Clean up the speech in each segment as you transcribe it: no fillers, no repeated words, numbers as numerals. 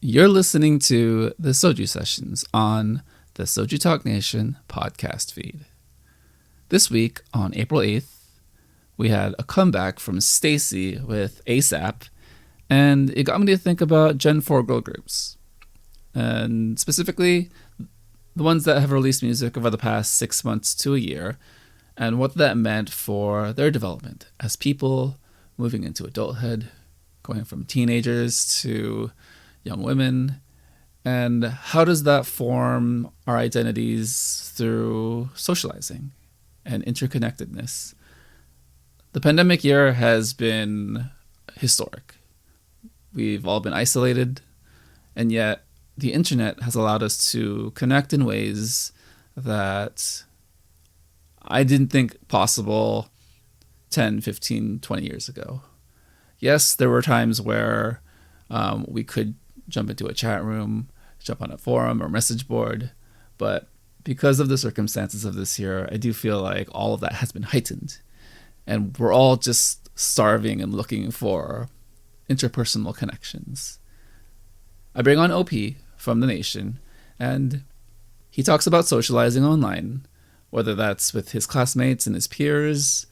You're listening to the Soju Sessions on the Soju Talk Nation podcast feed. This week, on April 8th, we had a comeback from Stacy with ASAP, and it got me to think about Gen 4 girl groups, and specifically the ones that have released music over the past 6 months to a year, and what that meant for their development as people moving into adulthood, going from teenagers to young women, and how does that form our identities through socializing and interconnectedness. The pandemic year has been historic. We've all been isolated, and yet the internet has allowed us to connect in ways that I didn't think possible 10, 15, 20 years ago. Yes, there were times where we could jump into a chat room, jump on a forum or message board, but because of the circumstances of this year, I do feel like all of that has been heightened, and we're all just starving and looking for interpersonal connections. I bring on OP from The Nation, and he talks about socializing online, whether that's with his classmates and his peers,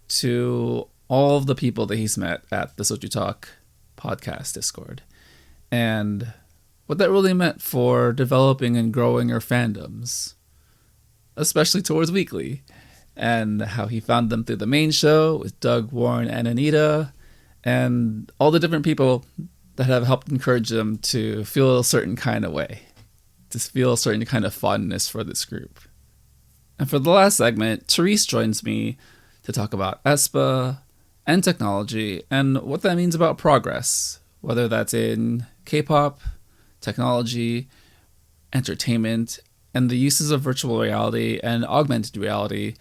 to all of the people that he's met at the Soju Talk podcast Discord, and what that really meant for developing and growing your fandoms, especially towards Weeekly, and how he found them through the main show with Doug, Warren, and Anita, and all the different people that have helped encourage them to feel a certain kind of way, to feel a certain kind of fondness for this group. And for the last segment, Therese joins me to talk about AESPA and technology and what that means about progress, whether that's in K-pop, technology, entertainment, and the uses of virtual reality and augmented reality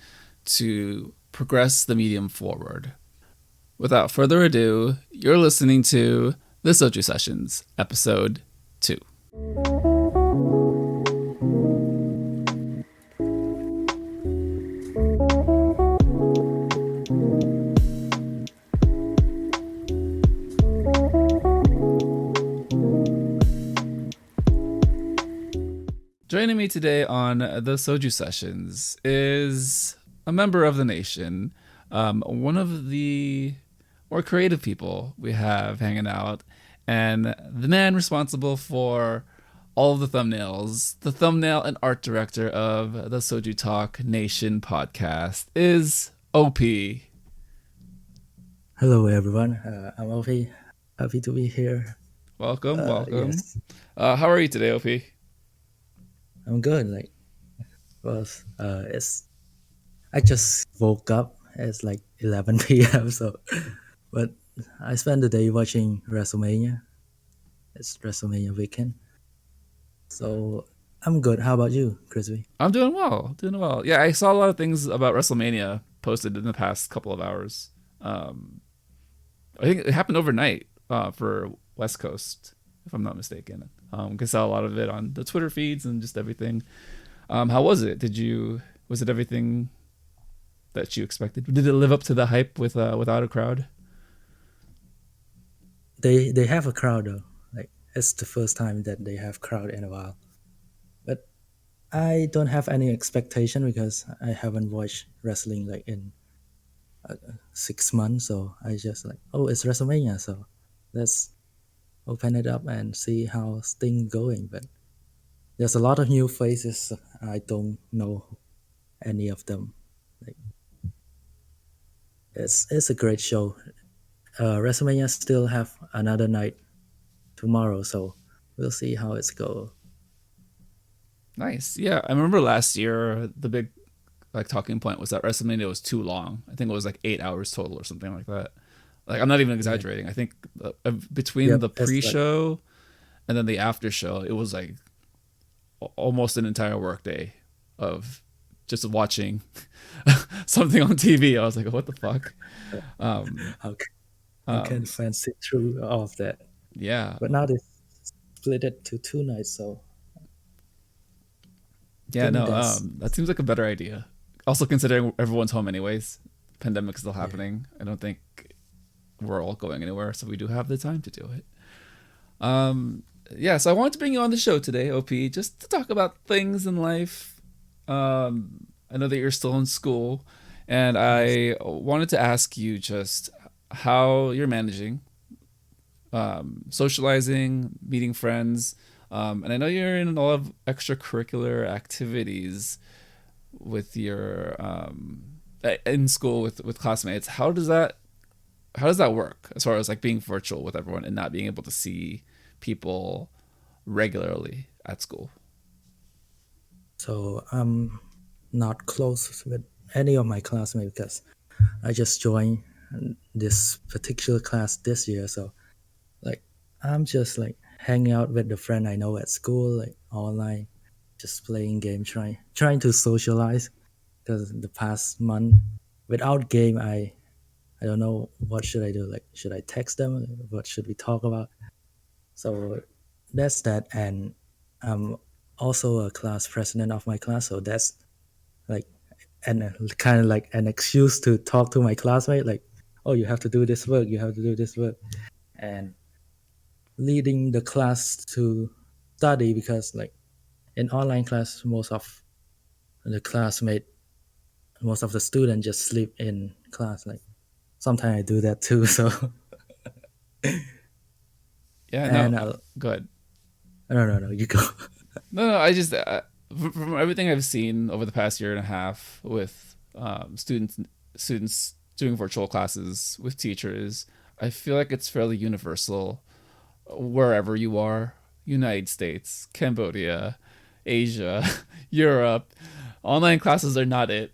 to progress the medium forward. Without further ado, you're listening to The Soju Sessions, Episode 2. Joining me today on the Soju Sessions is a member of The Nation, one of the more creative people we have hanging out, and the man responsible for all of the thumbnails, the thumbnail and art director of the Soju Talk Nation podcast is OP. Hello, everyone. I'm OP. Happy to be here. Welcome. Yes. How are you today, OP? I'm good. I just woke up. It's like 11 p.m. But I spent the day watching WrestleMania. It's WrestleMania weekend. So I'm good. How about you, Crispy? I'm doing well. Yeah, I saw a lot of things about WrestleMania posted in the past couple of hours. I think it happened overnight for West Coast, if I'm not mistaken. I saw a lot of it on the Twitter feeds and just everything. How was it? Was it everything that you expected? Did it live up to the hype without a crowd? They have a crowd though. Like it's the first time that they have crowd in a while. But I don't have any expectation because I haven't watched wrestling like in 6 months. So I just like, oh, it's WrestleMania, so let's open it up and see how things going. But there's a lot of new faces. I don't know any of them. Like it's a great show. WrestleMania still have another night tomorrow, so we'll see how it's go. Nice. Yeah, I remember last year the big talking point was that WrestleMania was too long. I think it was like 8 hours total or something like that. Like, I'm not even exaggerating. I think between the pre-show and then the after show, it was like almost an entire workday of just watching something on TV. I was like, what the fuck? How can fans sit through all of that? Yeah. But now they split it to 2 nights, so yeah, no, that seems like a better idea. Also, considering everyone's home anyways, pandemic is still happening. I don't think we're all going anywhere, so we do have the time to do it. Yeah, so I wanted to bring you on the show today, OP, just to talk about things in life. I know that you're still in school, and Yes. I wanted to ask you just how you're managing socializing, meeting friends. And I know you're in a lot of extracurricular activities with your in school with classmates. How does that work as far as like being virtual with everyone and not being able to see people regularly at school? So I'm not close with any of my classmates because I just joined this particular class this year. So like I'm just like hanging out with the friend I know at school, like online, just playing game, trying to socialize. Because the past month without game, I don't know what should I do. Like should I text them? What should we talk about? So that's that, and I'm also a class president of my class. So that's like and kind of like an excuse to talk to my classmate. Like, oh, you have to do this work. You have to do this work, and leading the class to study because like in online class the classmate most of the students just sleep in class like sometimes I do that too so Yeah, no, and good. no you go. No, I just from everything I've seen over the past year and a half with students doing virtual classes with teachers, I feel like it's fairly universal wherever you are, United States, Cambodia, Asia, Europe. Online classes are not it.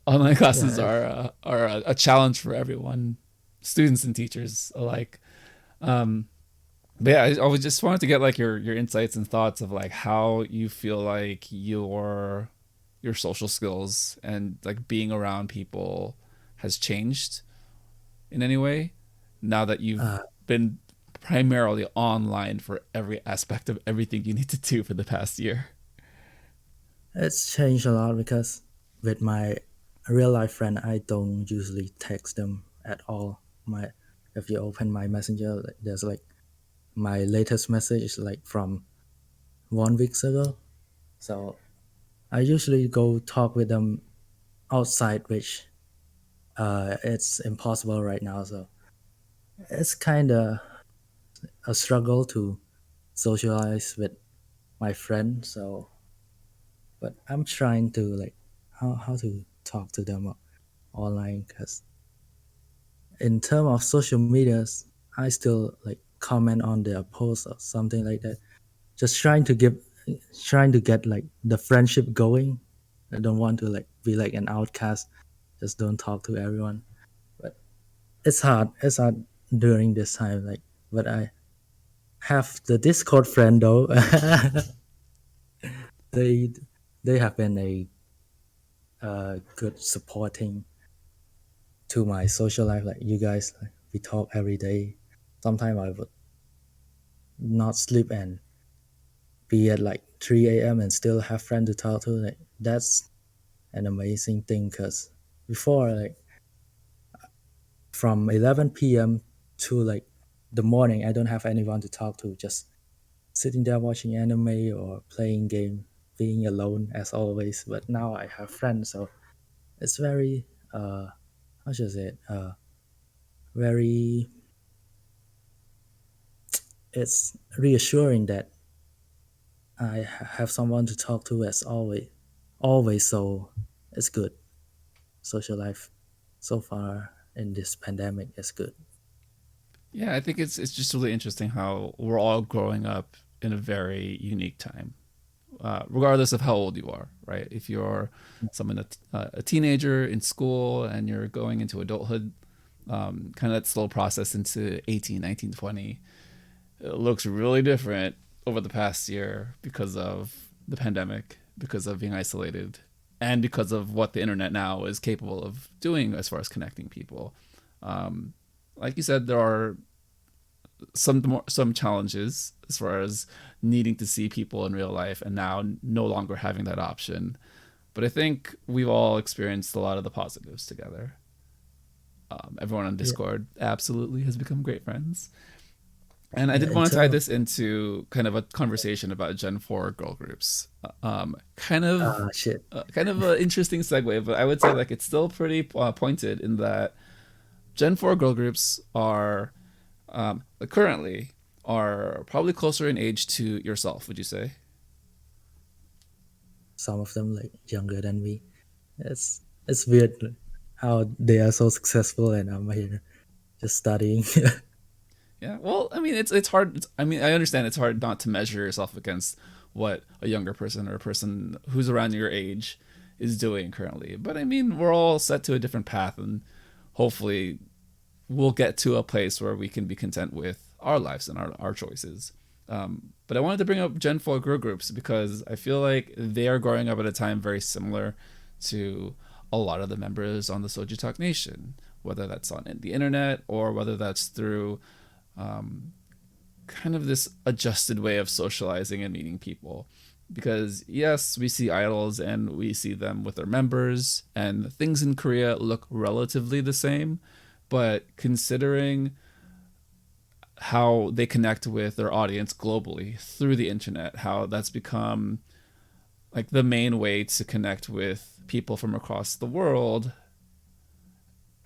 Online classes Yeah. are a challenge for everyone, students and teachers alike. Um, but yeah, I always just wanted to get like your insights and thoughts of like how you feel like your social skills and like being around people has changed in any way now that you've uh, been primarily online for every aspect of everything you need to do for the past year. it's changed a lot because with my real life friend I don't usually text them at all. My if you open my messenger like, there's like my latest message is like from 1 week ago, so I usually go talk with them outside, which it's impossible right now. So it's kind of a struggle to socialize with my friends. So, but I'm trying to like how to talk to them online because in terms of social medias, I still like comment on their posts or something like that. Just trying to get like the friendship going. I don't want to like be like an outcast. Just don't talk to everyone. But it's hard. It's hard during this time. Like, but I have the Discord friend though. they they have been a good supporting to my social life. Like you guys, like, we talk every day. Sometimes I would not sleep and be at like 3 a.m. and still have friends to talk to. Like that's an amazing thing because before like from 11 p.m. to like the morning, I don't have anyone to talk to. Just sitting there watching anime or playing game, being alone as always. But now I have friends, so it's very how should I say it? Very it's reassuring that I have someone to talk to as always. So it's good. Social life so far in this pandemic is good. Yeah, I think it's just really interesting how we're all growing up in a very unique time, regardless of how old you are, right? If you're someone a teenager in school and you're going into adulthood, kind of that slow process into 18, 19, 20, it looks really different over the past year because of the pandemic, because of being isolated, and because of what the internet now is capable of doing as far as connecting people. Um, like you said, there are some challenges as far as needing to see people in real life and now no longer having that option. But I think we've all experienced a lot of the positives together. Everyone on Yeah. Discord absolutely has become great friends. And I Yeah, did in want to tie terms this into kind of a conversation about Gen 4 girl groups. shit. Kind of an interesting segue, but I would say like it's still pretty pointed in that Gen 4 girl groups are currently are probably closer in age to yourself, would you say? Some of them like younger than me. It's weird how they are so successful and I'm here just studying. Yeah. Well, I mean, it's hard. I mean, I understand it's hard not to measure yourself against what a younger person or a person who's around your age is doing currently. But I mean, we're all set to a different path, and hopefully, we'll get to a place where we can be content with our lives and our choices. But I wanted to bring up Gen 4 girl groups because I feel like they are growing up at a time very similar to a lot of the members on the Soju Talk Nation, whether that's on the internet or whether that's through kind of this adjusted way of socializing and meeting people. Because yes, we see idols and we see them with their members, and things in Korea look relatively the same. But considering how they connect with their audience globally through the internet, how that's become like the main way to connect with people from across the world,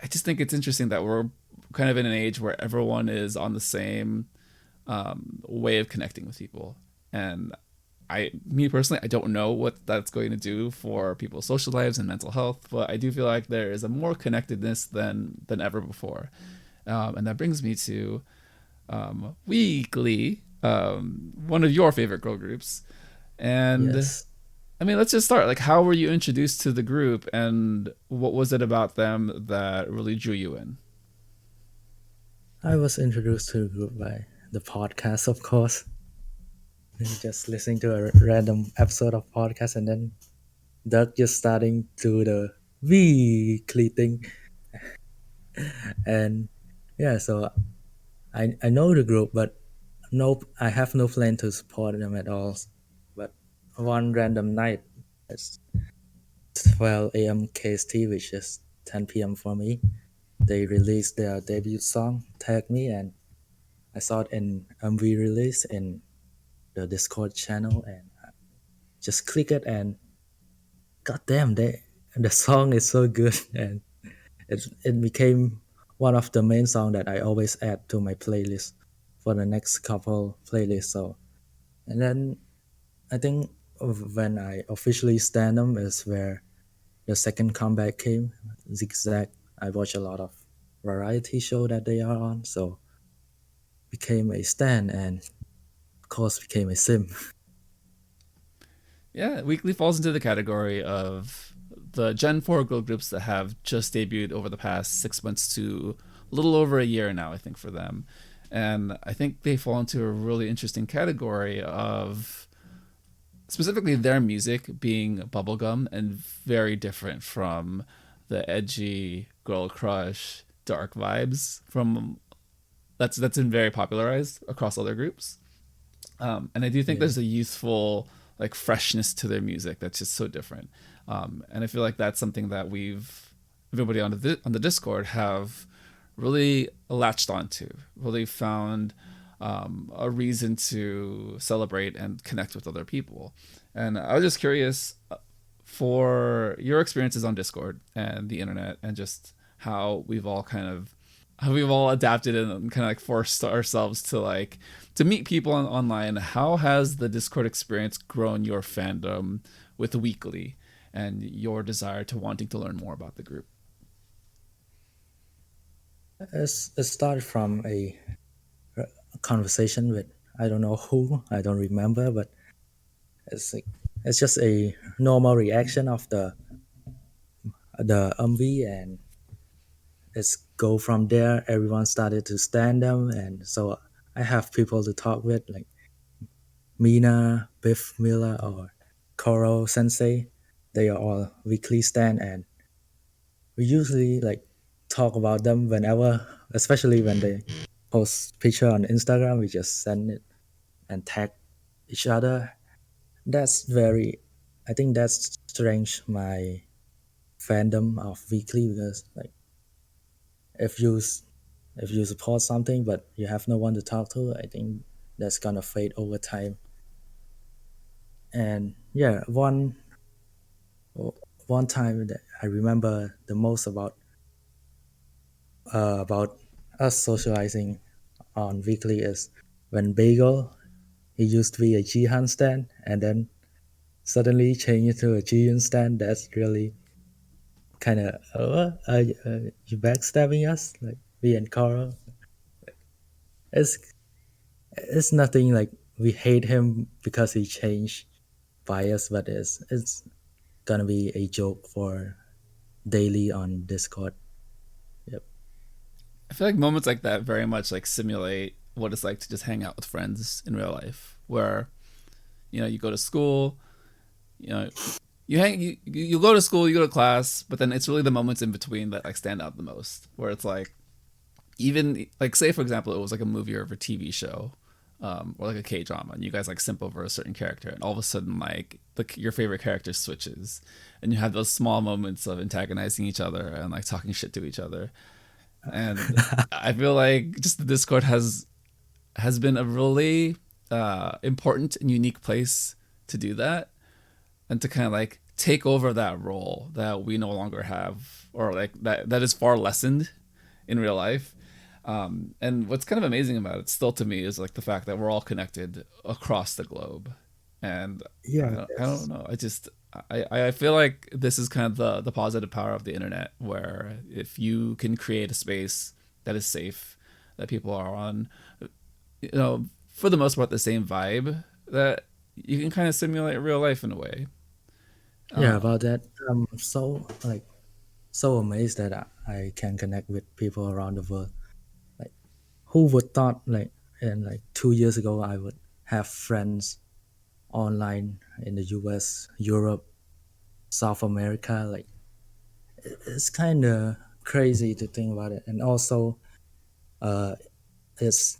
I just think it's interesting that we're kind of in an age where everyone is on the same way of connecting with people. And me personally, I don't know what that's going to do for people's social lives and mental health, but I do feel like there is a more connectedness than ever before. And that brings me to Weeekly, one of your favorite girl groups. And Yes. I mean, let's just start. Like, how were you introduced to the group, and what was it about them that really drew you in? I was introduced to the group by the podcast, of course. Just listening to a random episode of podcast and then Doug just starting to the weekly thing. And yeah, so I know the group, but no, I have no plan to support them at all. But one random night, it's 12 a.m. KST, which is 10 p.m. for me. They released their debut song, Tag Me, and I saw it in MV release in the Discord channel and just click it and goddamn, the song is so good and it became one of the main songs that I always add to my playlist for the next couple playlists. So and then I think when I officially stand them is where the second comeback came, Zigzag. I watch a lot of variety show that they are on, so became a stan and of course became a sim. Yeah, Weekly falls into the category of the Gen 4 girl groups that have just debuted over the past 6 months to a little over a year now, I think, for them. And I think they fall into a really interesting category of specifically their music being bubblegum and very different from the edgy girl crush dark vibes from that's been very popularized across other groups. And I do think Yeah. there's a youthful like freshness to their music that's just so different. And I feel like that's something that we've everybody on the Discord have really latched onto, really found a reason to celebrate and connect with other people. And I was just curious for your experiences on Discord and the internet, and just how we've all adapted and kind of like forced ourselves to like to meet people online. How has the Discord experience grown your fandom with Weekly and your desire to wanting to learn more about the group? It started from a conversation with I don't know who, I don't remember, but it's like, it's just a normal reaction of the MV and it's go from there. Everyone started to stand them, and so I have people to talk with like Mina, Biff Miller, or Koro Sensei. They are all weekly stand, and we usually like talk about them whenever, especially when they post picture on Instagram. We just send it and tag each other. That's very, I think that's strange my fandom of weekly because like if you If you support something but you have no one to talk to, I think that's gonna fade over time. And yeah, one time that I remember the most about us socializing on Weekly is when Bagel, he used to be a Jihan stand and then suddenly changed to a Jian stand. That's really kind of, you backstabbing us, like me and Carl. It's it's nothing like we hate him because he changed bias, but it's gonna be a joke for daily on Discord. Yep. I feel like moments like that very much like simulate what it's like to just hang out with friends in real life, where you go to school, you know you go to school, you go to class, but then it's really the moments in between that like stand out the most, where it's like, even like, say for example, it was like a movie or a TV show, or like a K drama, and you guys like simp over a certain character, and all of a sudden like your favorite character switches, and you have those small moments of antagonizing each other and like talking shit to each other. And I feel like just the Discord has been a really important and unique place to do that, and to kind of like take over that role that we no longer have, or like that is far lessened in real life. And what's kind of amazing about it still to me is like the fact that we're all connected across the globe. And Yeah, I don't know, I feel like this is kind of the positive power of the internet, where if you can create a space that is safe, that people are on, for the most part the same vibe, that you can kind of simulate real life in a way. yeah. Um, About that, I'm so amazed that I can connect with people around the world. Like, who would thought like in like 2 years ago I would have friends online in the U.S., Europe, South America? Like, it's kind of crazy to think about it, and also it's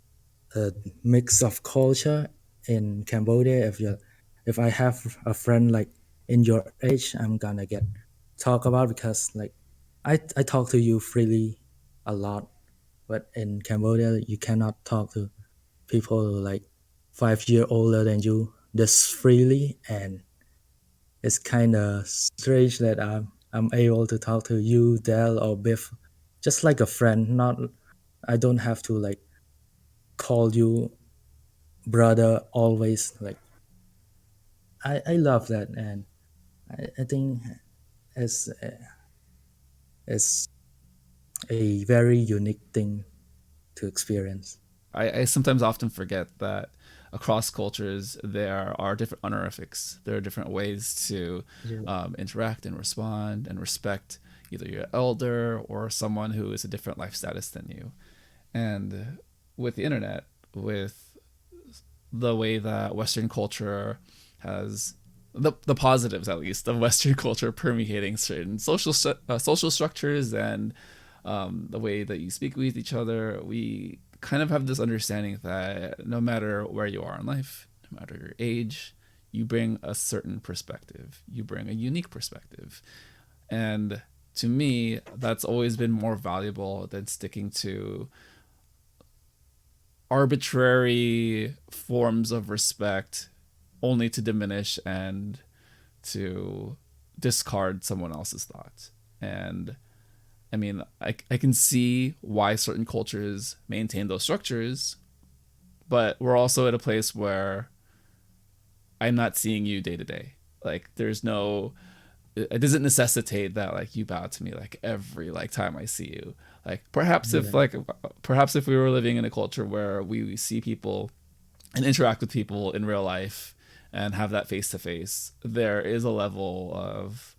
a mix of culture in Cambodia. If I have a friend like in your age, I'm gonna get talk about because like I talk to you freely a lot, but in Cambodia you cannot talk to people like 5 year older than you this freely, and it's kind of strange that I'm able to talk to you, Dell, or Biff, just like a friend. Not I don't have to like call you brother always. Like, I love that, and I think it's it's a very unique thing to experience. I sometimes often forget that across cultures there are different honorifics. There are different ways to Yeah, interact and respond and respect either your elder or someone who is a different life status than you. And with the internet, with the way that Western culture has the positives, at least, of Western culture permeating certain social structures, and the way that you speak with each other, we kind of have this understanding that no matter where you are in life, no matter your age, you bring a certain perspective. You bring a unique perspective. And to me, that's always been more valuable than sticking to arbitrary forms of respect only to diminish and to discard someone else's thoughts. And I mean, I can see why certain cultures maintain those structures, but we're also at a place where I'm not seeing you day to day. Like, there's no, it doesn't necessitate that like you bow to me like every like time I see you. Like, yeah, perhaps if we were living in a culture where we see people and interact with people in real life and have that face to face, there is a level of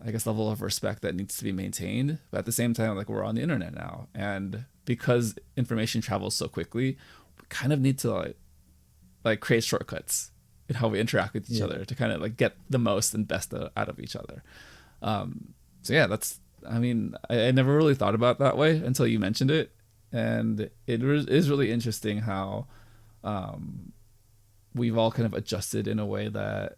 I guess level of respect that needs to be maintained. But at the same time, like, we're on the internet now, and because information travels so quickly, we kind of need to like create shortcuts in how we interact with each yeah, other to kind of like get the most and best out of each other. So yeah, that's, I mean, I never really thought about it that way until you mentioned it, and is really interesting how we've all kind of adjusted in a way that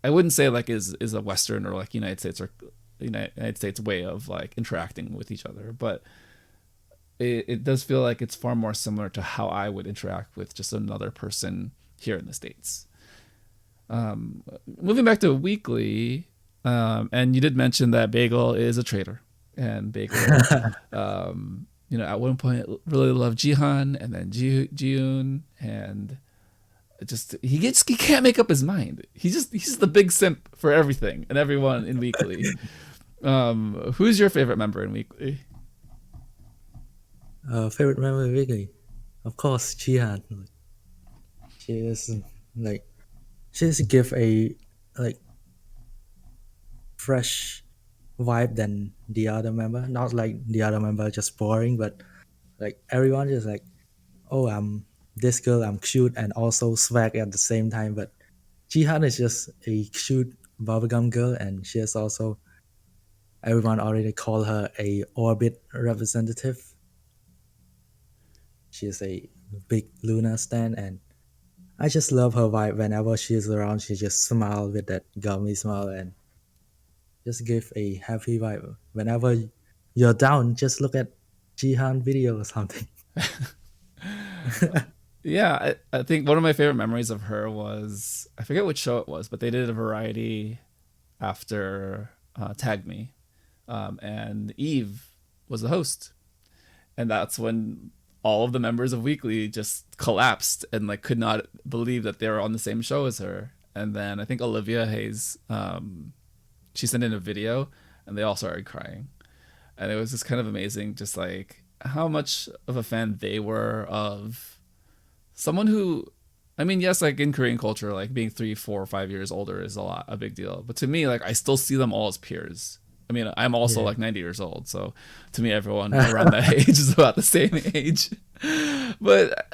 I wouldn't say like is a Western or like United States way of like interacting with each other, but it does feel like it's far more similar to how I would interact with just another person here in the States. Moving back to Weekly, and you did mention that Bagel is a traitor, and Bagel, at one point really loved Jihan and then Jiyoon, and he can't make up his mind. He's the big simp for everything and everyone in Weekly. Who's your favorite member in Weekly? Favorite member Weekly, of course, Jihan. She is like she just give a like fresh vibe than the other member. Not like the other member just boring, but like everyone just like, oh, I'm this girl, I'm cute and also swag at the same time. But Jihan is just a cute bubblegum girl, and she is also everyone already call her a orbit representative. She is a big Luna stan, and I just love her vibe. Whenever she's around, she just smile with that gummy smile and just give a happy vibe. Whenever you're down, just look at Jihan video or something. Yeah, I think one of my favorite memories of her was, I forget which show it was, but they did a variety after Tag Me, and Eve was the host, and that's when all of the members of Weekly just collapsed and like could not believe that they were on the same show as her. And then I think Olivia Hayes, she sent in a video, and they all started crying, and it was just kind of amazing, just like how much of a fan they were of someone who, I mean, yes, like in Korean culture, like being 3, 4, or 5 years older is a big deal. But to me, like I still see them all as peers. I mean, I'm also Yeah. like 90 years old, so to me, everyone around that age is about the same age. But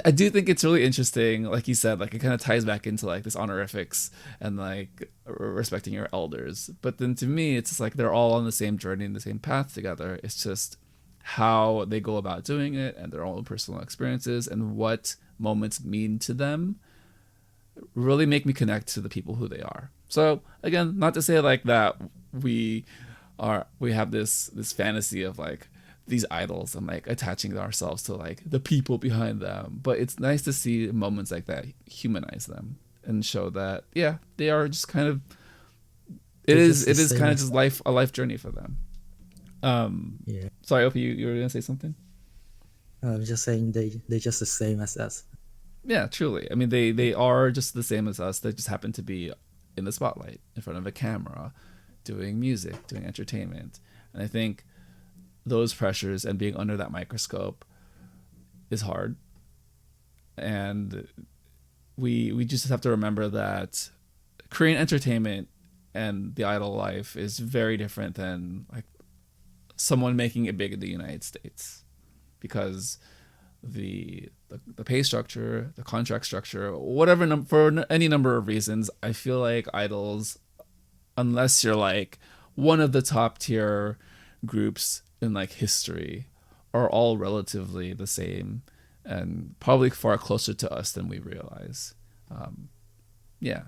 I do think it's really interesting, like you said, like it kind of ties back into like this honorifics and like respecting your elders. But then to me, it's just like they're all on the same journey and the same path together. It's just how they go about doing it and their own personal experiences and what moments mean to them really make me connect to the people who they are. So again, not to say like that we have this fantasy of like these idols and like attaching ourselves to like the people behind them, but it's nice to see moments like that humanize them and show that yeah, they are just kind of They're just the it is same kind of as just us. a life journey for them. Yeah. Sorry, Opie, you were gonna say something? I'm just saying they're just the same as us. Yeah, truly. I mean, they are just the same as us. They just happen to be in the spotlight, in front of a camera, doing music, doing entertainment. And I think those pressures and being under that microscope is hard. And we just have to remember that Korean entertainment and the idol life is very different than like someone making it big in the United States, because the pay structure, the contract structure, whatever for any number of reasons, I feel like idols, unless you're like one of the top tier groups in like history, are all relatively the same and probably far closer to us than we realize. Yeah,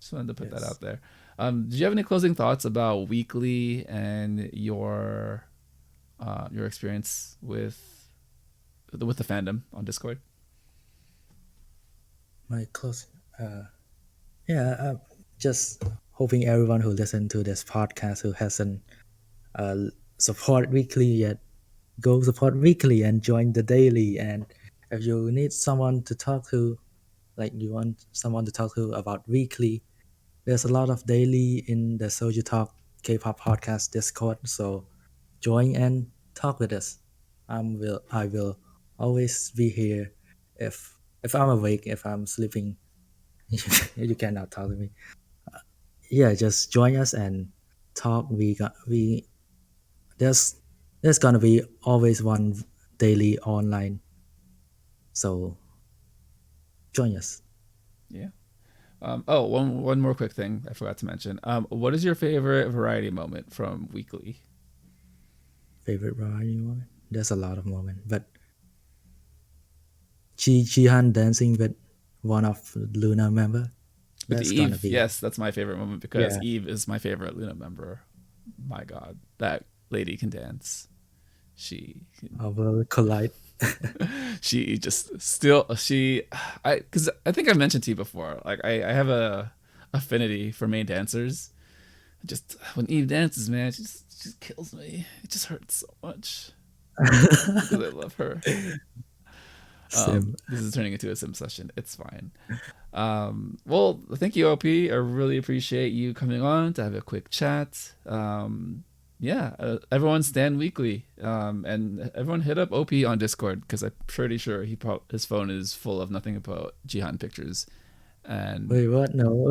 just wanted to put that Yes. out there. Do you have any closing thoughts about Weekly and your experience with the fandom on Discord? My close. Yeah. Just hoping everyone who listen to this podcast who hasn't uh, support Weekly yet, go support Weekly and join the daily. And if you need someone to talk to, like you want someone to talk to about Weekly, there's a lot of daily in the Soju Talk K-pop podcast Discord. So join and talk with us. I will always be here. If I'm awake, if I'm sleeping, you cannot talk to me. Yeah, just join us and talk. We there's there's gonna be always one daily online. So join us. Yeah. Oh, one more quick thing I forgot to mention. What is your favorite variety moment from Weekly? Favorite variety moment? There's a lot of moment, but Jihan dancing with one of Luna member. With That's gonna Eve, be yes, that's my favorite moment because yeah. Eve is my favorite Luna member. My God, that lady can dance. Will collide. She just still because I think I mentioned to you before, like I have a affinity for main dancers. Just when Eve dances, man, she just kills me. It just hurts so much because I love her. Sim. This is turning into a sim session. It's fine. Well, thank you, OP. I really appreciate you coming on to have a quick chat. Yeah, everyone stand Weekly, and everyone hit up OP on Discord because I'm pretty sure his phone is full of nothing but Jihan pictures, and Wait, what? No.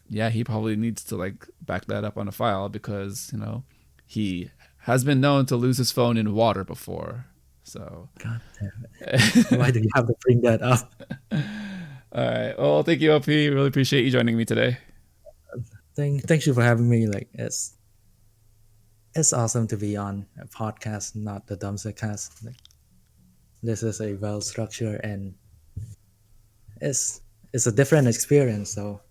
yeah, he probably needs to like back that up on a file because he has been known to lose his phone in water before. So, God damn it. Why do you have to bring that up? all right. Well, thank you, OP. Really appreciate you joining me today. Thank you for having me. Like it's awesome to be on a podcast, not the dumpster cast. Like this is a well structured and it's it's a different experience. So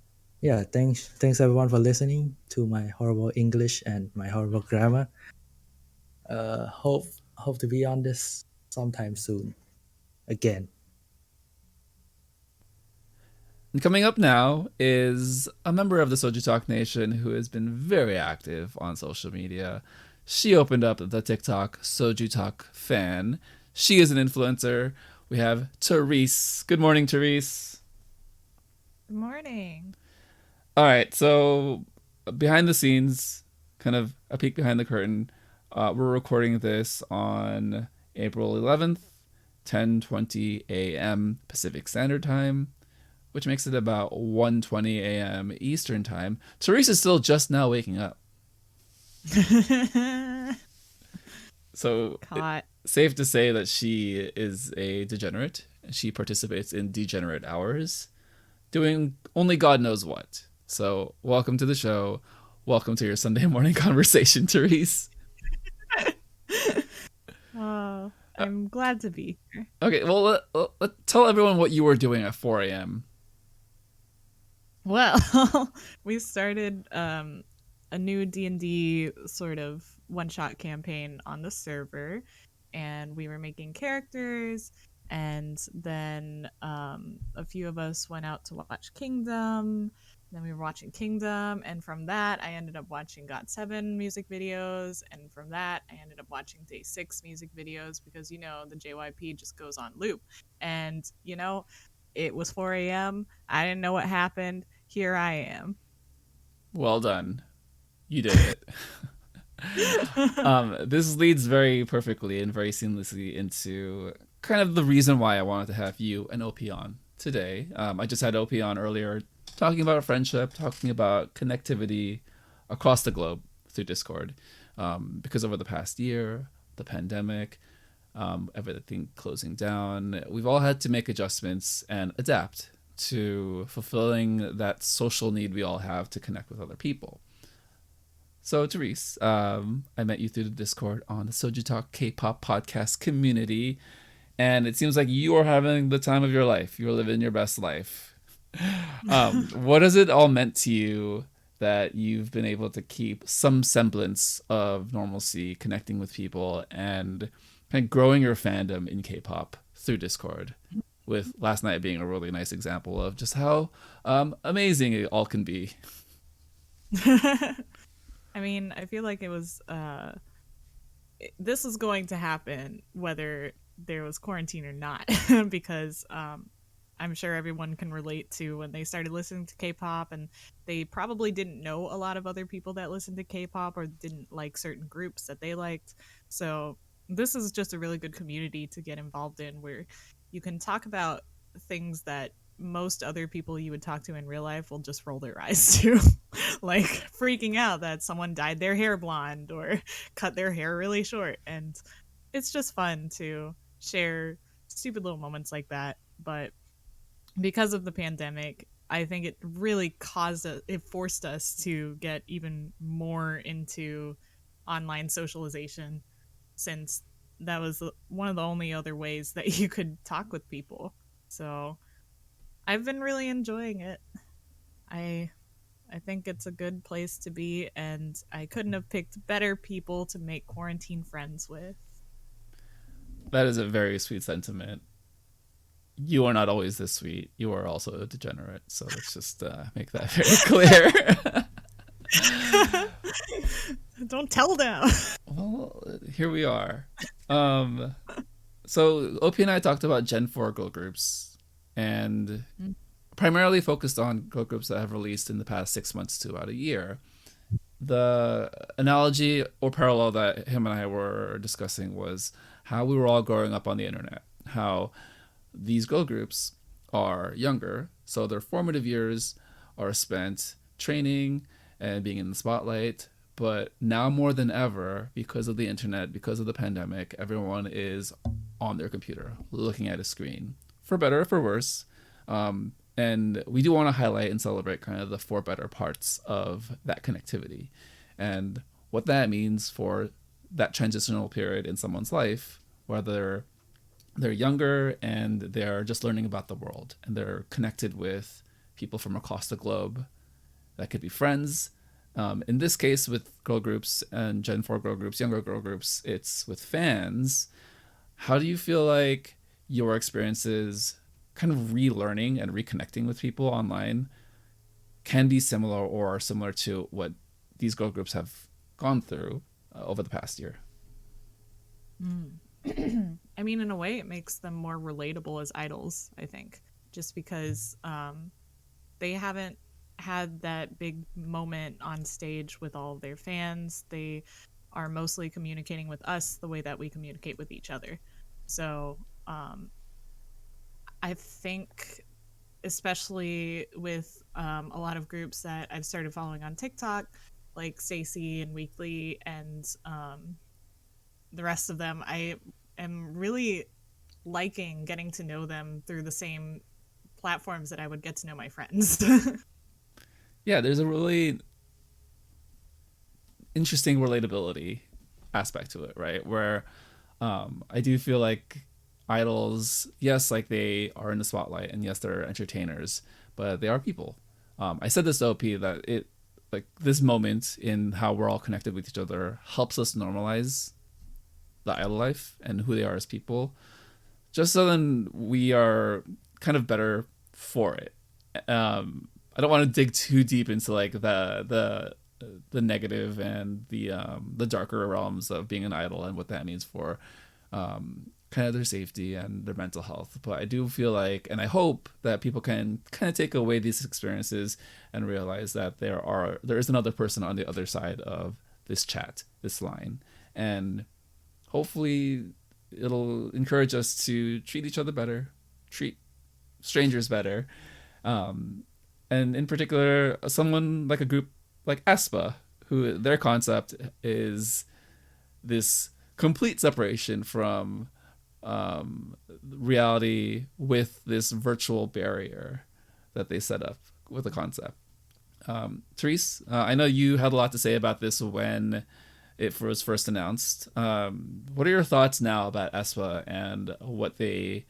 yeah, thanks everyone for listening to my horrible English and my horrible grammar. Hope to be on this sometime soon again. And coming up now is a member of the Soju Talk Nation who has been very active on social media. She opened up the TikTok Soju Talk fan. She is an influencer. We have Therese. Good morning, Therese. Good morning. All right, so behind the scenes, kind of a peek behind the curtain. We're recording this on April 11th, 10:20 a.m. Pacific Standard Time, which makes it about 1:20 a.m. Eastern Time. Therese is still just now waking up. So safe to say that she is a degenerate. She participates in degenerate hours, doing only God knows what. So welcome to the show. Welcome to your Sunday morning conversation, Therese. Oh, I'm glad to be here. Okay, well, tell everyone what you were doing at 4 a.m. Well, we started a new D&D sort of one-shot campaign on the server, and we were making characters, and then a few of us went out to watch Kingdom. Then we were watching Kingdom, and from that, I ended up watching GOT7 music videos, and from that, I ended up watching Day 6 music videos because, the JYP just goes on loop. And, it was 4 a.m. I didn't know what happened. Here I am. Well done. You did it. This leads very perfectly and very seamlessly into kind of the reason why I wanted to have you and OP on today. I just had OP on earlier talking about friendship, talking about connectivity across the globe through Discord. Because over the past year, the pandemic, everything closing down, we've all had to make adjustments and adapt to fulfilling that social need we all have to connect with other people. So, Therese, I met you through the Discord on the Soju Talk K-pop podcast community, and it seems like you are having the time of your life. You're living your best life. What has it all meant to you that you've been able to keep some semblance of normalcy, connecting with people, and kind of growing your fandom in K-pop through Discord? With last night being a really nice example of just how amazing it all can be. I mean, I feel like it was this is going to happen whether there was quarantine or not because I'm sure everyone can relate to when they started listening to K-pop and they probably didn't know a lot of other people that listened to K-pop or didn't like certain groups that they liked. So this is just a really good community to get involved in where you can talk about things that most other people you would talk to in real life will just roll their eyes to, like freaking out that someone dyed their hair blonde or cut their hair really short. And it's just fun to share stupid little moments like that. But because of the pandemic, I think it really forced us to get even more into online socialization, since that was one of the only other ways that you could talk with people. So I've been really enjoying it. I think it's a good place to be, and I couldn't have picked better people to make quarantine friends with. That is a very sweet sentiment. You are not always this sweet. You are also a degenerate. So let's just make that very clear. Don't tell them. Well, here we are. So OP and I talked about Gen 4 girl groups and primarily focused on girl groups that have released in the past 6 months to about a year. The analogy or parallel that him and I were discussing was how we were all growing up on the internet, how these girl groups are younger, so their formative years are spent training and being in the spotlight. But now more than ever, because of the internet, because of the pandemic, everyone is on their computer, looking at a screen, for better or for worse. And we do want to highlight and celebrate kind of the four better parts of that connectivity and what that means for that transitional period in someone's life, whether they're younger and they're just learning about the world and they're connected with people from across the globe. That could be friends. In this case, with girl groups and Gen 4 girl groups, younger girl groups, it's with fans. How do you feel like your experiences kind of relearning and reconnecting with people online can be similar or are similar to what these girl groups have gone through over the past year? I mean, in a way, it makes them more relatable as idols, I think, just because they haven't had that big moment on stage with all of their fans. They are mostly communicating with us the way that we communicate with each other. So I think, especially with a lot of groups that I've started following on TikTok, like Stacey and Weeekly and the rest of them, I am really liking getting to know them through the same platforms that I would get to know my friends. Yeah, there's a really interesting relatability aspect to it, right? Where I do feel like idols, yes, like they are in the spotlight and yes, they're entertainers, but they are people. I said this to OP that it, like this moment in how we're all connected with each other helps us normalize the idol life and who they are as people, just so then we are kind of better for it. I don't want to dig too deep into like the negative and the darker realms of being an idol and what that means for kind of their safety and their mental health. But I do feel like, and I hope that people can kind of take away these experiences and realize that there is another person on the other side of this chat, this line, and hopefully it'll encourage us to treat each other better, treat strangers better. And in particular, someone like a group like AESPA, who their concept is this complete separation from reality with this virtual barrier that they set up with the concept. Therese, I know you had a lot to say about this when it was first announced. What are your thoughts now about AESPA and what they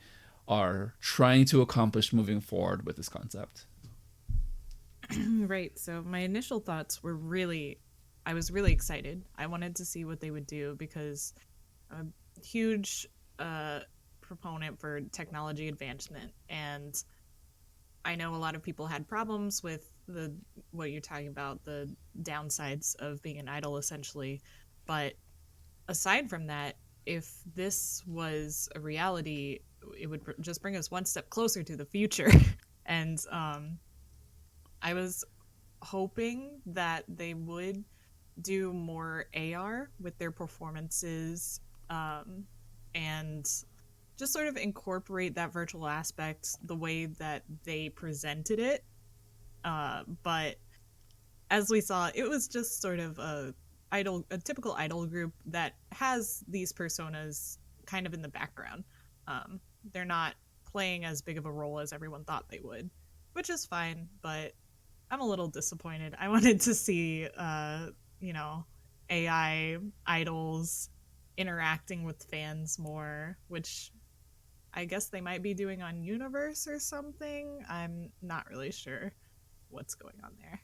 are trying to accomplish moving forward with this concept? Right. So my initial thoughts were I was really excited. I wanted to see what they would do because I'm a huge proponent for technology advancement. And I know a lot of people had problems with what you're talking about, the downsides of being an idol, essentially. But aside from that, if this was a reality, it would just bring us one step closer to the future. And I was hoping that they would do more AR with their performances and just sort of incorporate that virtual aspect the way that they presented it. But as we saw, it was just sort of a typical idol group that has these personas kind of in the background. They're not playing as big of a role as everyone thought they would, which is fine, but I'm a little disappointed. I wanted to see, AI idols interacting with fans more, which I guess they might be doing on Universe or something. I'm not really sure what's going on there.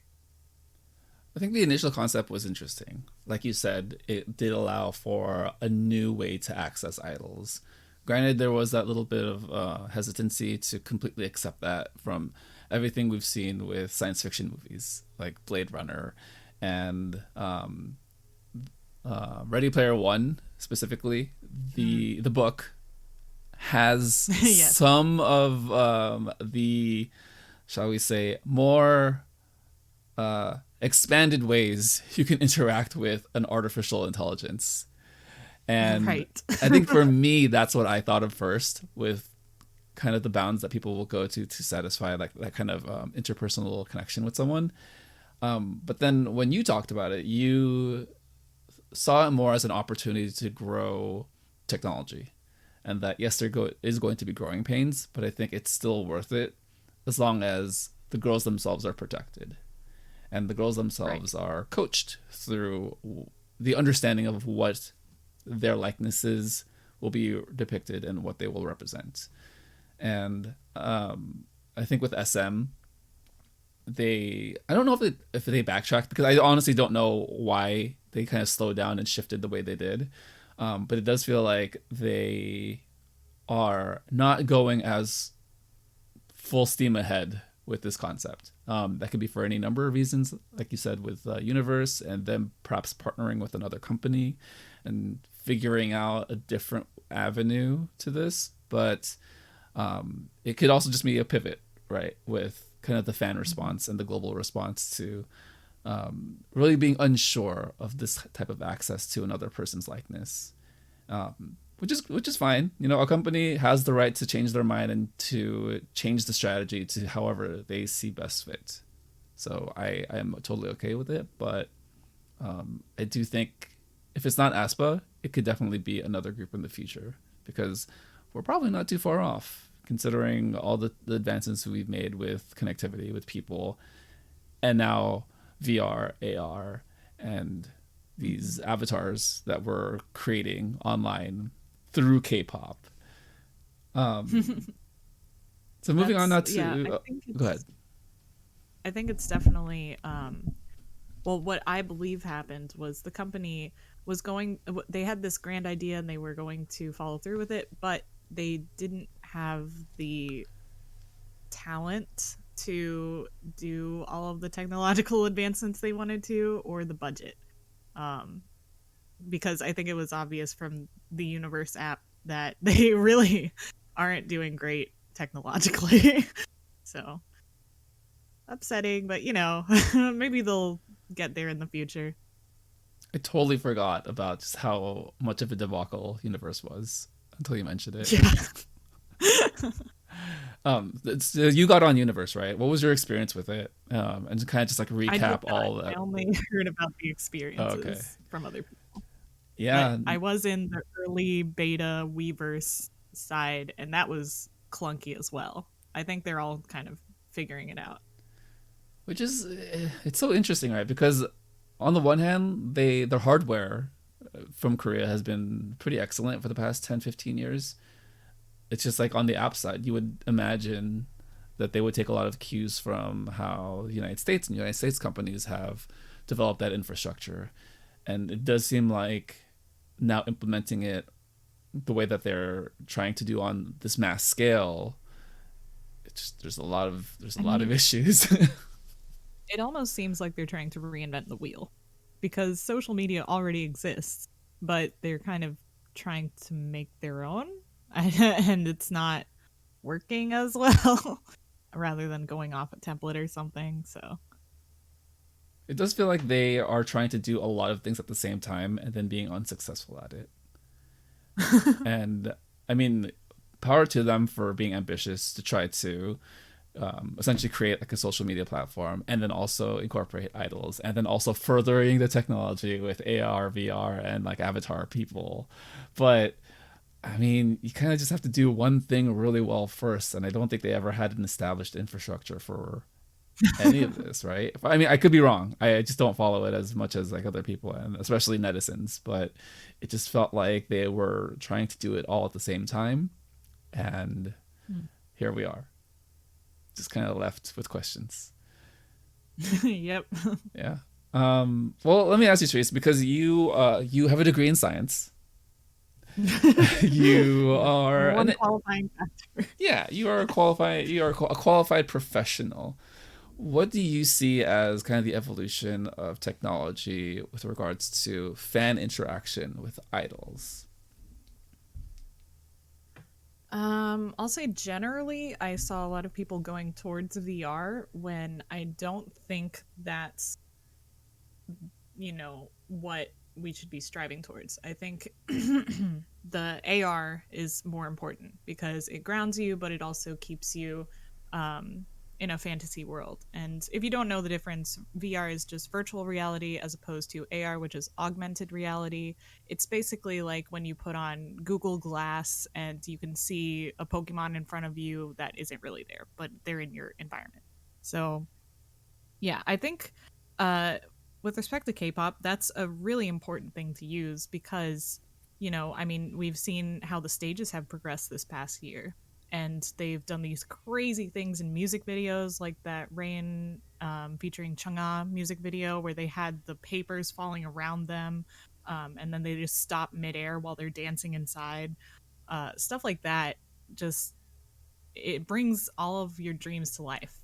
I think the initial concept was interesting. Like you said, it did allow for a new way to access idols Granted, there was that little bit of hesitancy to completely accept that from everything we've seen with science fiction movies like Blade Runner and Ready Player One specifically. The book has Yes. some of the, shall we say, more expanded ways you can interact with an artificial intelligence. And Right. I think for me, that's what I thought of first, with kind of the bounds that people will go to satisfy like that kind of interpersonal connection with someone. But then when you talked about it, you saw it more as an opportunity to grow technology, and that yes, is going to be growing pains, but I think it's still worth it as long as the girls themselves are protected, and the girls themselves are coached through the understanding of what their likenesses will be depicted and what they will represent. And I think with SM, I don't know if they backtracked, because I honestly don't know why they kind of slowed down and shifted the way they did. But it does feel like they are not going as full steam ahead with this concept. That could be for any number of reasons, like you said, with Universe, and then perhaps partnering with another company and figuring out a different avenue to this. But it could also just be a pivot, right, with kind of the fan response and the global response to really being unsure of this type of access to another person's likeness, which is fine. You know, a company has the right to change their mind and to change the strategy to however they see best fit. So I am totally okay with it, but I do think if it's not AESPA, it could definitely be another group in the future, because we're probably not too far off, considering all the advances we've made with connectivity with people, and now VR, AR, and these avatars that we're creating online through K-pop. So moving on now to... go ahead. I think it's definitely... well, what I believe happened was the company was they had this grand idea and they were going to follow through with it, but they didn't have the talent to do all of the technological advancements they wanted to, or the budget. Because I think it was obvious from the Universe app that they really aren't doing great technologically. So upsetting, but maybe they'll get there in the future. I totally forgot about just how much of a debacle Universe was until you mentioned it. Yeah. You got on Universe, right? What was your experience with it? And kind of just like recap all that. I only heard about the experiences from other people. Yeah. But I was in the early beta Weverse side, and that was clunky as well. I think they're all kind of figuring it out. Which is, it's so interesting, right? Because on the one hand, their hardware from Korea has been pretty excellent for the past 10, 15 years. It's just like on the app side, you would imagine that they would take a lot of cues from how the United States and United States companies have developed that infrastructure. And it does seem like now implementing it the way that they're trying to do on this mass scale, there's a lot of issues. It almost seems like they're trying to reinvent the wheel, because social media already exists, but they're kind of trying to make their own, and it's not working as well, rather than going off a template or something. So it does feel like they are trying to do a lot of things at the same time and then being unsuccessful at it. And I mean, power to them for being ambitious to try to essentially create like a social media platform, and then also incorporate idols, and then also furthering the technology with AR, VR, and like avatar people. But I mean, you kind of just have to do one thing really well first, and I don't think they ever had an established infrastructure for any of this, right? I mean, I could be wrong. I just don't follow it as much as like other people, and especially netizens, but it just felt like they were trying to do it all at the same time, and here we are, just kind of left with questions. Yep. Yeah. Well, let me ask you, Therese, because you have a degree in science, You are One qualifying factor. yeah, you are a qualified professional. What do you see as kind of the evolution of technology with regards to fan interaction with idols? I'll say generally, I saw a lot of people going towards VR when I don't think that's, what we should be striving towards. I think the AR is more important because it grounds you, but it also keeps you um, in a fantasy world. And if you don't know the difference, VR is just virtual reality as opposed to AR, which is augmented reality. It's basically like when you put on Google Glass and you can see a Pokemon in front of you that isn't really there, but they're in your environment. So, yeah, I think uh, with respect to K-pop, that's a really important thing to use because, I mean, we've seen how the stages have progressed this past year, and they've done these crazy things in music videos, like that Rain featuring Chang'e music video where they had the papers falling around them, and then they just stop midair while they're dancing inside. Stuff like that just it brings all of your dreams to life.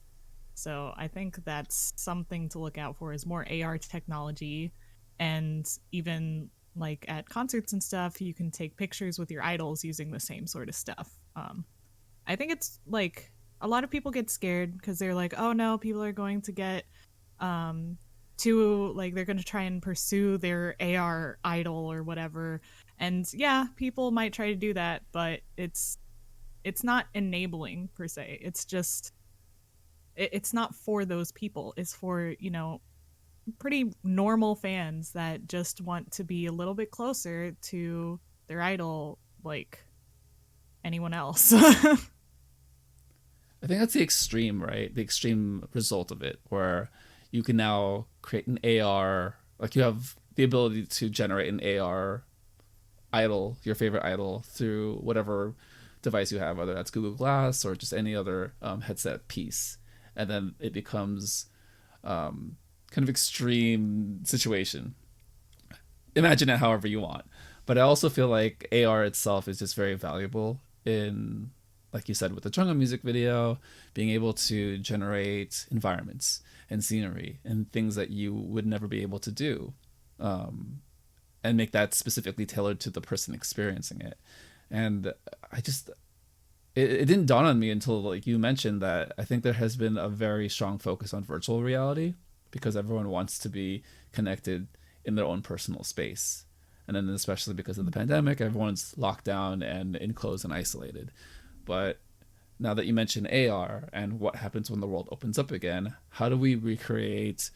So I think that's something to look out for is more AR technology, and even like at concerts and stuff, you can take pictures with your idols using the same sort of stuff. I think it's like a lot of people get scared because they're like, oh no, people are going to get too like they're going to try and pursue their AR idol or whatever. And yeah, people might try to do that, but it's not enabling per se. It's just it's not for those people. It's for, pretty normal fans that just want to be a little bit closer to their idol like anyone else. I think that's the extreme, right? The extreme result of it, where you can now create an AR, like you have the ability to generate an AR idol, your favorite idol, through whatever device you have, whether that's Google Glass or just any other headset piece. And then it becomes kind of extreme situation. Imagine it however you want. But I also feel like AR itself is just very valuable in, like you said, with the Chungha music video, being able to generate environments and scenery and things that you would never be able to do, and make that specifically tailored to the person experiencing it. And I just, it didn't dawn on me until like you mentioned that I think there has been a very strong focus on virtual reality because everyone wants to be connected in their own personal space. And then especially because of the pandemic, everyone's locked down and enclosed and isolated. But now that you mention AR and what happens when the world opens up again, how do we recreate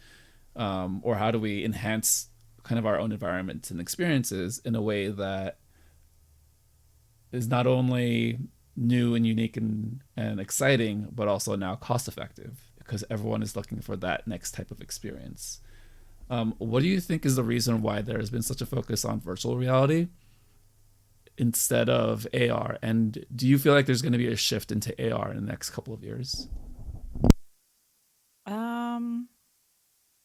or how do we enhance kind of our own environments and experiences in a way that is not only new and unique and exciting, but also now cost effective because everyone is looking for that next type of experience. What do you think is the reason why there has been such a focus on virtual reality instead of AR? And do you feel like there's going to be a shift into AR in the next couple of years?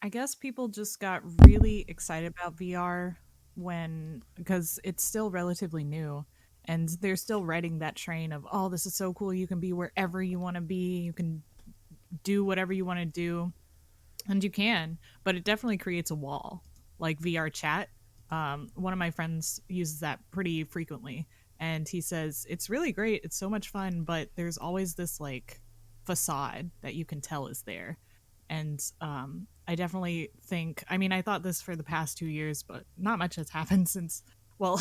I guess people just got really excited about VR because it's still relatively new and they're still riding that train of, oh, this is so cool. You can be wherever you want to be. You can do whatever you want to do. And you can, but it definitely creates a wall like VR chat. One of my friends uses that pretty frequently. And he says, it's really great. It's so much fun, but there's always this like facade that you can tell is there. And I definitely think, I mean, I thought this for the past 2 years, but not much has happened since, well,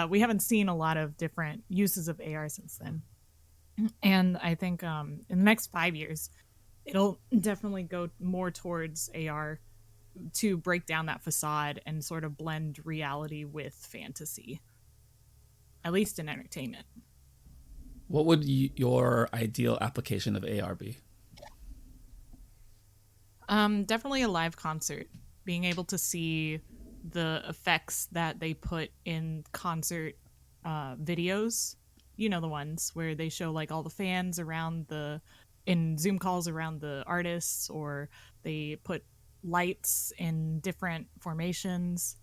we haven't seen a lot of different uses of AR since then. And I think in the next 5 years, it'll definitely go more towards AR to break down that facade and sort of blend reality with fantasy, at least in entertainment. What would your ideal application of AR be? Definitely a live concert. Being able to see the effects that they put in concert videos. You know, the ones where they show like all the fans around in Zoom calls around the artists, or they put lights in different formations.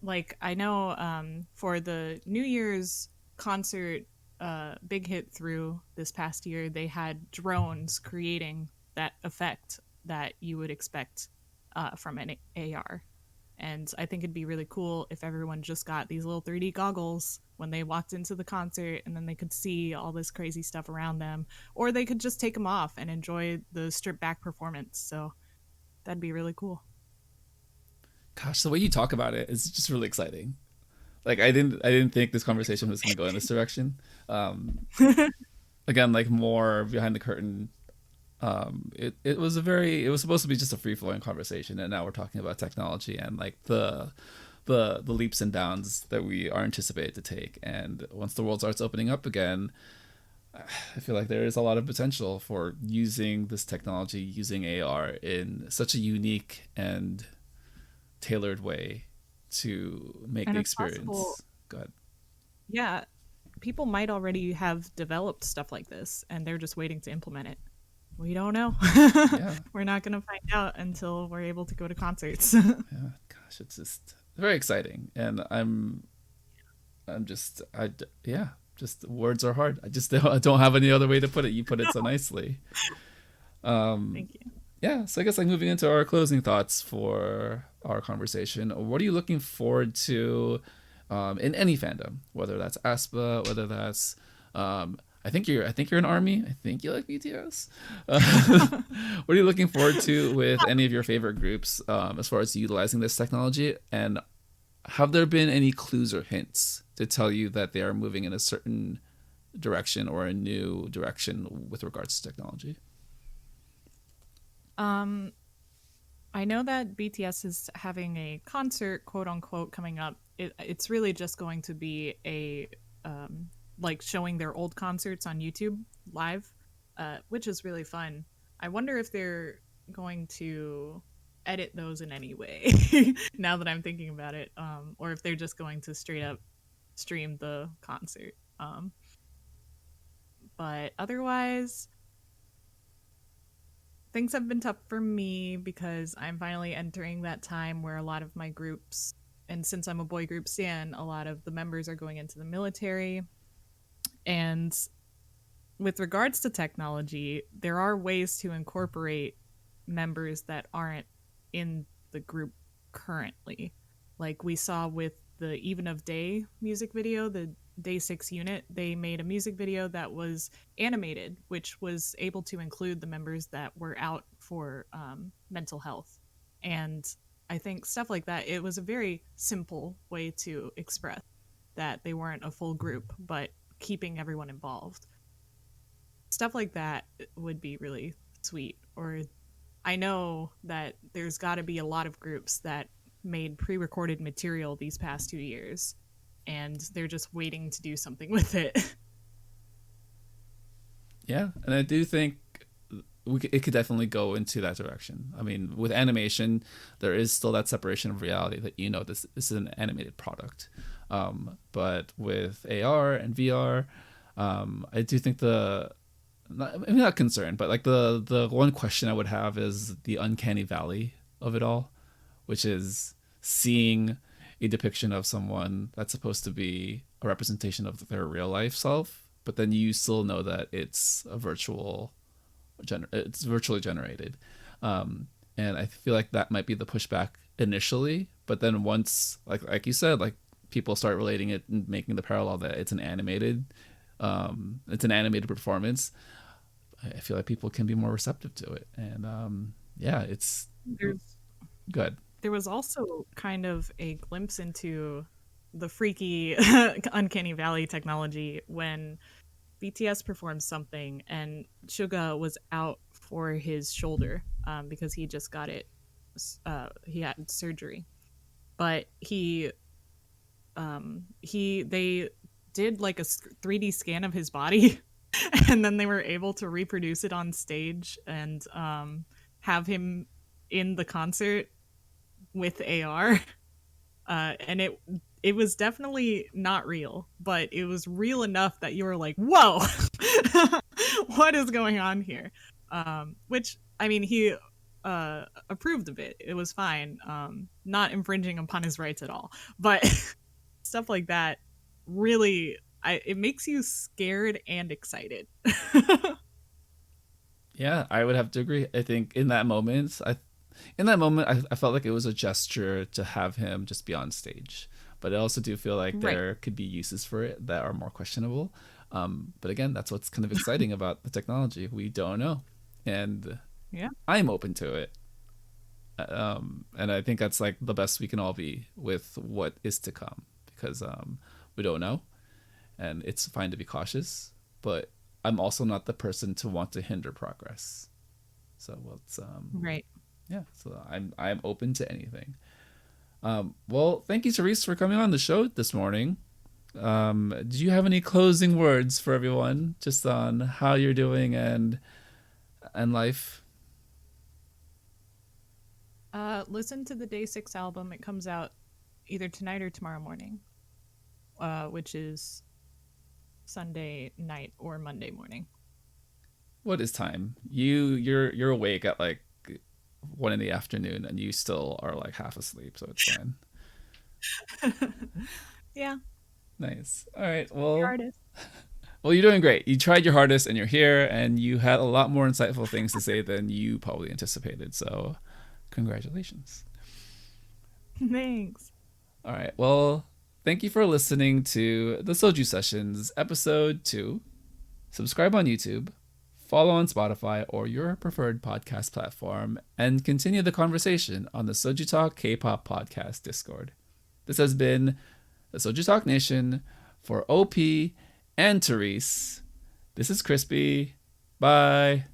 Like, I know for the New Year's concert big hit through this past year, they had drones creating that effect that you would expect from an AR. And I think it'd be really cool if everyone just got these little 3D goggles when they walked into the concert, and then they could see all this crazy stuff around them. Or they could just take them off and enjoy the stripped back performance. So that'd be really cool. Gosh, the way you talk about it is just really exciting. Like I didn't think this conversation was going to go in this direction. Um, Again, like more behind the curtain. It was it was supposed to be just a free flowing conversation, and now we're talking about technology and like the leaps and bounds that we are anticipated to take. And once the world starts opening up again, I feel like there is a lot of potential for using this technology, using AR in such a unique and tailored way to make And the it's possible, experience. Go ahead. yeah, people might already have developed stuff like this and they're just waiting to implement it. We don't know. Yeah, We're not going to find out until we're able to go to concerts. yeah. Gosh, it's just very exciting, and I'm just yeah. Just words are hard. I don't have any other way to put it. You put it so nicely. Um, Thank you. yeah. So I guess like moving into our closing thoughts for our conversation. What are you looking forward to in any fandom, whether that's AESPA, whether that's I think you're an army. I think you like BTS. What are you looking forward to with any of your favorite groups as far as utilizing this technology? And have there been any clues or hints to tell you that they are moving in a certain direction or a new direction with regards to technology? Um, I know that BTS is having a concert, quote unquote, coming up. It's really just going to be a like showing their old concerts on YouTube live, which is really fun. I wonder if they're going to edit those in any way now that I'm thinking about it, or if they're just going to straight up stream the concert. But otherwise, things have been tough for me because I'm finally entering that time where a lot of my groups, and since I'm a boy group stan, a lot of the members are going into the military. And with regards to technology, there are ways to incorporate members that aren't in the group currently. Like we saw with the Even of Day music video, the Day 6 unit, they made a music video that was animated, which was able to include the members that were out for mental health. And I think stuff like that, it was a very simple way to express that they weren't a full group, but keeping everyone involved. Stuff like that would be really sweet. Or I know that there's got to be a lot of groups that made pre-recorded material these past 2 years, and they're just waiting to do something with it. Yeah, and I do think it could definitely go into that direction. I mean, with animation, there is still that separation of reality that this is an animated product. But with AR and VR, I do think I'm not concerned, but like the one question I would have is the uncanny valley of it all, which is seeing a depiction of someone that's supposed to be a representation of their real life self, but then you still know that it's it's virtually generated. And I feel like that might be the pushback initially, but then once like you said, like people start relating it and making the parallel that it's an animated performance, I feel like people can be more receptive to it. And yeah, it's There's good. there was also kind of a glimpse into the freaky uncanny valley technology when BTS performed something and Suga was out for his shoulder because he just got it. He had surgery, but they did like a 3D scan of his body, and then they were able to reproduce it on stage and have him in the concert with AR. And it was definitely not real, but it was real enough that you were like, whoa, what is going on here? Which, I mean, he approved of it. It was fine. Not infringing upon his rights at all. But stuff like that really, it makes you scared and excited. Yeah, I would have to agree. I think in that moment, I felt like it was a gesture to have him just be on stage. But I also do feel like Right. there could be uses for it that are more questionable. But again, that's what's kind of exciting about the technology. We don't know, and Yeah. I'm open to it. And I think that's like the best we can all be with what is to come, because we don't know, and it's fine to be cautious. But I'm also not the person to want to hinder progress. So let's Right. yeah. So I'm open to anything. Well, thank you, Therese, for coming on the show this morning. Do you have any closing words for everyone, just on how you're doing and life? Listen to the Day 6 album. It comes out either tonight or tomorrow morning, which is Sunday night or Monday morning. What is time? You're awake at like 1 in the afternoon, and you still are like half asleep, so it's fine. Yeah. Nice. All right. Artist. Well, you're doing great. You tried your hardest, and you're here, and you had a lot more insightful things to say than you probably anticipated. So, congratulations. Thanks. All right. Well, thank you for listening to the Soju Sessions, episode 2. Subscribe on YouTube, follow on Spotify or your preferred podcast platform, and continue the conversation on the Soju Talk K-pop podcast Discord. This has been the Soju Talk Nation. For OP and Therese, this is Crispy. Bye.